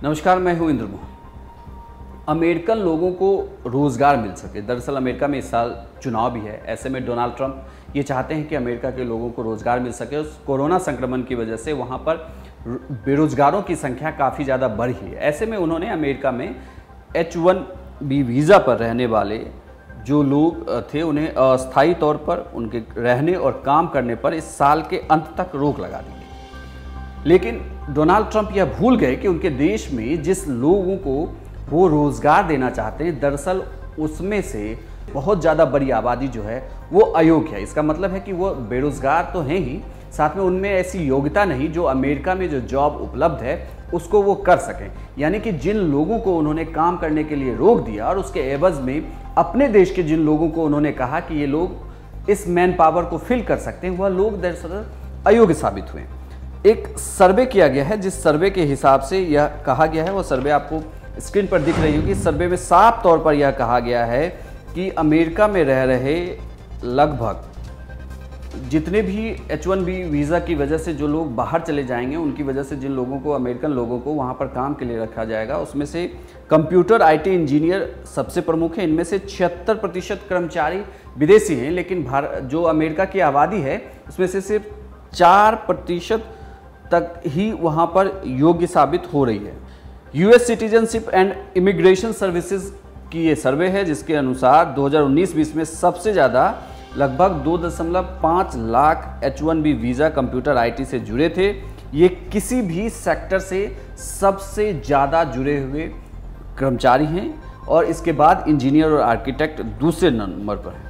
नमस्कार, मैं हूं इंद्र मोहन। अमेरिकन लोगों को रोज़गार मिल सके। दरअसल अमेरिका में इस साल चुनाव भी है। ऐसे में डोनाल्ड ट्रंप ये चाहते हैं कि अमेरिका के लोगों को रोज़गार मिल सके। उस कोरोना संक्रमण की वजह से वहाँ पर बेरोज़गारों की संख्या काफ़ी ज़्यादा बढ़ी है। ऐसे में उन्होंने अमेरिका में H-1B वीज़ा पर रहने वाले जो लोग थे उन्हें अस्थायी तौर पर उनके रहने और काम करने पर इस साल के अंत तक रोक लगा दी गई। लेकिन डोनाल्ड ट्रंप यह भूल गए कि उनके देश में जिस लोगों को वो रोज़गार देना चाहते हैं, दरअसल उसमें से बहुत ज़्यादा बड़ी आबादी जो है वो अयोग्य है। इसका मतलब है कि वो बेरोज़गार तो हैं ही, साथ में उनमें ऐसी योग्यता नहीं जो अमेरिका में जो जॉब उपलब्ध है उसको वो कर सकें। यानी कि जिन लोगों को उन्होंने काम करने के लिए रोक दिया और उसके एवज़ में अपने देश के जिन लोगों को उन्होंने कहा कि ये लोग इस मैन पावर को फिल कर सकते हैं, वह लोग दरअसल अयोग्य साबित हुए। एक सर्वे किया गया है, जिस सर्वे के हिसाब से यह कहा गया है, वो सर्वे आपको स्क्रीन पर दिख रही होगी। इस सर्वे में साफ तौर पर यह कहा गया है कि अमेरिका में रह रहे लगभग जितने भी H-1B वीज़ा की वजह से जो लोग बाहर चले जाएंगे, उनकी वजह से जिन लोगों को, अमेरिकन लोगों को वहाँ पर काम के लिए रखा जाएगा, उसमें से कंप्यूटर IT इंजीनियर सबसे प्रमुख हैं। इनमें से 76% कर्मचारी विदेशी हैं, लेकिन जो अमेरिका की आबादी है उसमें से सिर्फ 4% तक ही वहाँ पर योग्य साबित हो रही है। US citizenship and immigration services की ये सर्वे है, जिसके अनुसार 2019-20 में सबसे ज़्यादा लगभग 2.5 lakh H-1B visa computer IT से जुड़े थे। ये किसी भी सेक्टर से सबसे ज़्यादा जुड़े हुए कर्मचारी हैं और इसके बाद इंजीनियर और आर्किटेक्ट दूसरे नंबर पर हैं।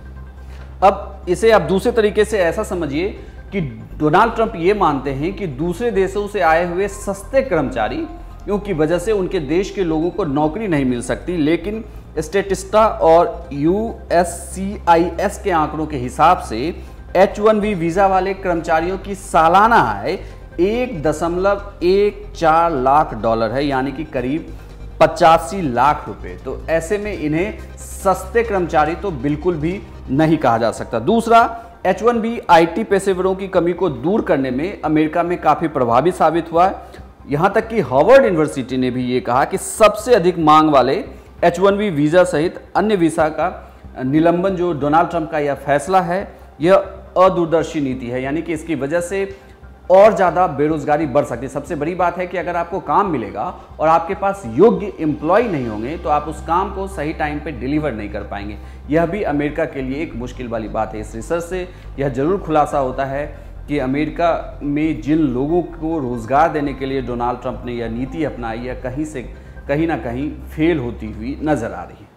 अब इसे आप दूसरे तरीके से ऐसा समझिए कि डोनाल्ड ट्रंप ये मानते हैं कि दूसरे देशों से आए हुए सस्ते कर्मचारी की वजह से उनके देश के लोगों को नौकरी नहीं मिल सकती, लेकिन स्टेटिस्टा और USCIS के आंकड़ों के हिसाब से H-1B वीज़ा वाले कर्मचारियों की सालाना आय 1.14 लाख डॉलर है, यानी कि करीब 85 लाख रुपए। तो ऐसे में इन्हें सस्ते कर्मचारी तो बिल्कुल भी नहीं कहा जा सकता। दूसरा, H-1B IT पेशेवरों की कमी को दूर करने में अमेरिका में काफ़ी प्रभावी साबित हुआ है। यहाँ तक कि हार्वर्ड यूनिवर्सिटी ने भी ये कहा कि सबसे अधिक मांग वाले H-1B वीज़ा सहित अन्य वीज़ा का निलंबन जो डोनाल्ड ट्रंप का यह फैसला है, यह अदूरदर्शी नीति है। यानी कि इसकी वजह से और ज़्यादा बेरोज़गारी बढ़ सकती है। सबसे बड़ी बात है कि अगर आपको काम मिलेगा और आपके पास योग्य एम्प्लॉय नहीं होंगे तो आप उस काम को सही टाइम पे डिलीवर नहीं कर पाएंगे। यह भी अमेरिका के लिए एक मुश्किल वाली बात है। इस रिसर्च से यह जरूर खुलासा होता है कि अमेरिका में जिन लोगों को रोज़गार देने के लिए डोनाल्ड ट्रंप ने यह नीति अपनाई है, कहीं ना कहीं फेल होती हुई नज़र आ रही है।